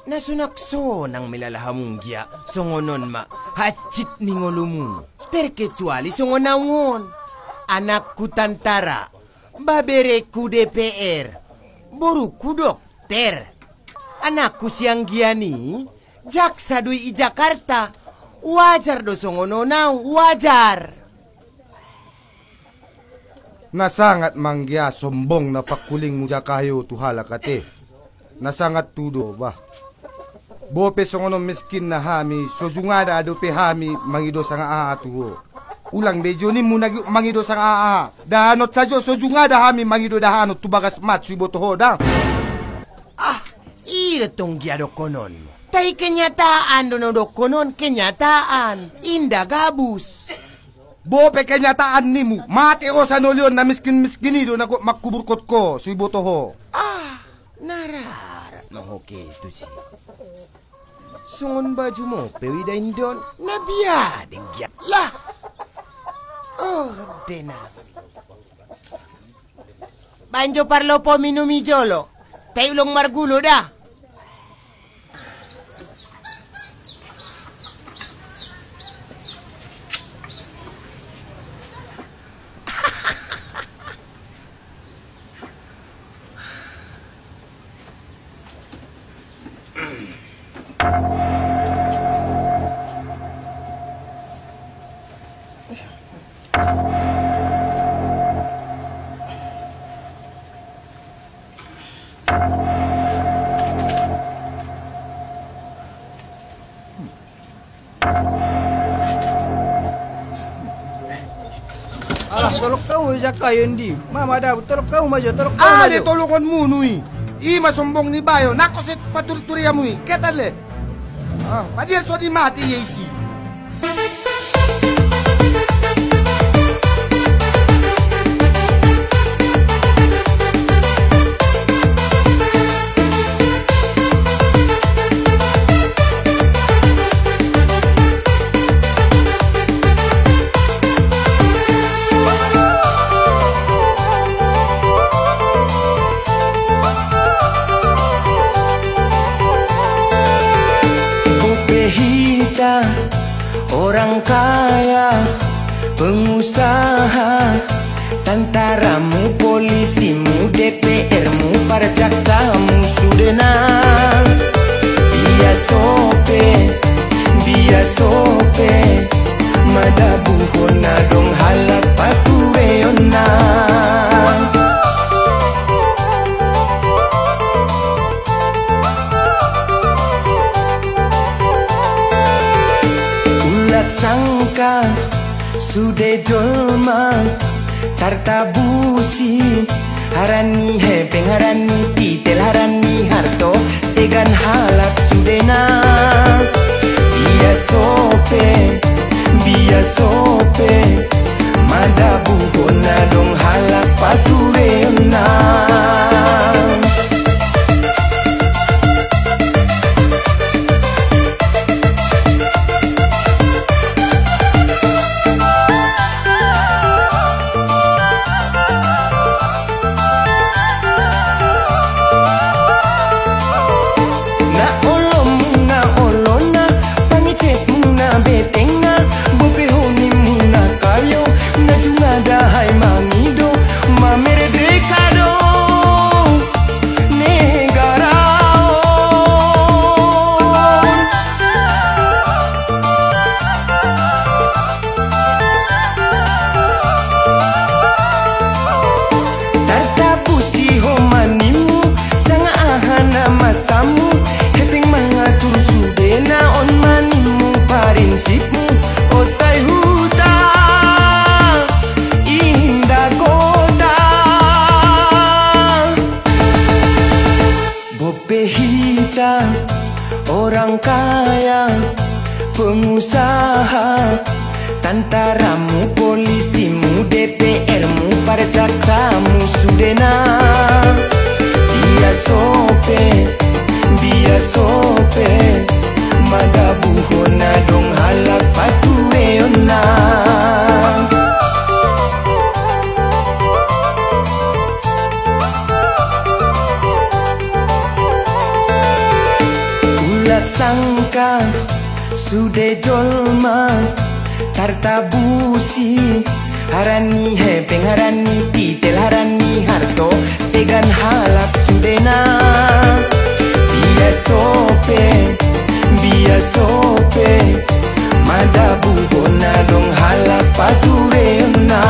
Nasunakso ng milalahamong giya, songonon ma, hachit ni ngolumu. Terkecuali songonawon. Anak ku tantara, babere ku DPR, boru ku dokter. Anakku siang giani, jaksa dui i Jakarta. Wajar do songono na, wajar. Nasangat manggia sombong na pakuling mo kayo tuhala kate. Nasangat tudo ba? Bope songono miskin na hami, sojungada ado pe hami mangido sang aatuho. Ulang bejo ni muna mangido sang aa. Dahanot sajo sojungada hami mangido dahanot tubagas matsu iboto hodang. Ira tong giado konon. Tai kenyataan dono do konon kenyataan. Inda gabus. Bope kenyataan nimu. Mati o sa nolion na miskin-miskinido na makuburkot ko su iboto ho. Nararat mahoke itu sih. Songon baju mo pewida indon nabiya dengiat lah. Oh dena. Banjo parlo po minumi jolo. Tayo ulong margulo dah. Tolok kamu jakayon di. Mama dah tolok kamu maju, tolok kamu maju. Ale tolongan mo nui. Ima sombong ni bayo. Nakosit paturi-turi amui. Ketale. Padir so di mati yesi. Orang kaya, pengusaha, tentaramu, polisimu, DPR-mu, para jaksamu sudah nang. Biya sope, madabuhona dong halak patureona. Sangka sudah jolma tartabusi harani hepeng harani titel harani harto segan halak sudena biya sope madabu hona dong halak patureona. Orang kaya, pengusaha, tentaramu, polisimu, DPR-mu, para jaksamu sudah nang. Biya sope, madabuhona dong halak patureona. sude jolma tartabusi harani hepeng harani titel harani harto segan halak sudena biya sope madabu hona dong halak padurena.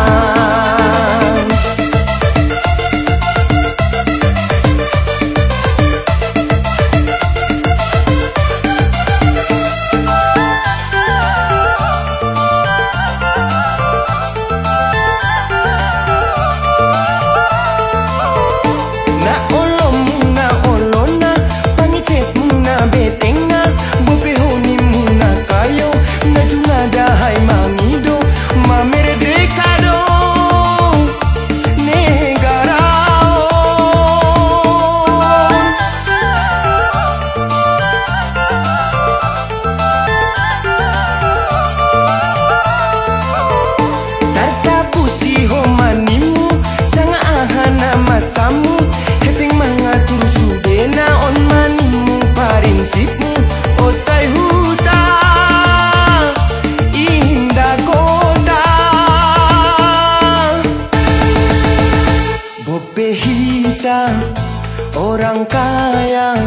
Masamu heping mengatur sudena on manimu prinsipmu otai huta indah kota bope hitam orang kaya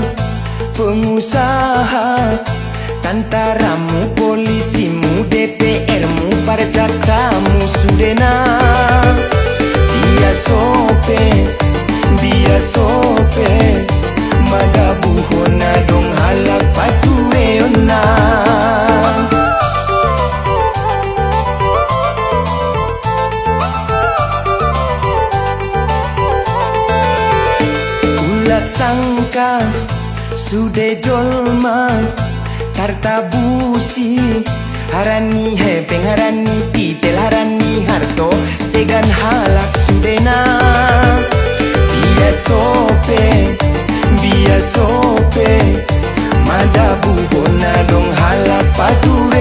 pengusaha tantaramu polisimu DPRmu para jaksamu sudena biya sope madabu hona dong halak patureona. Ulat sangka sude jolma tartabusi harani hepeng harani titel harani harto segan halak sudena biya sope madabu hona dong halak padu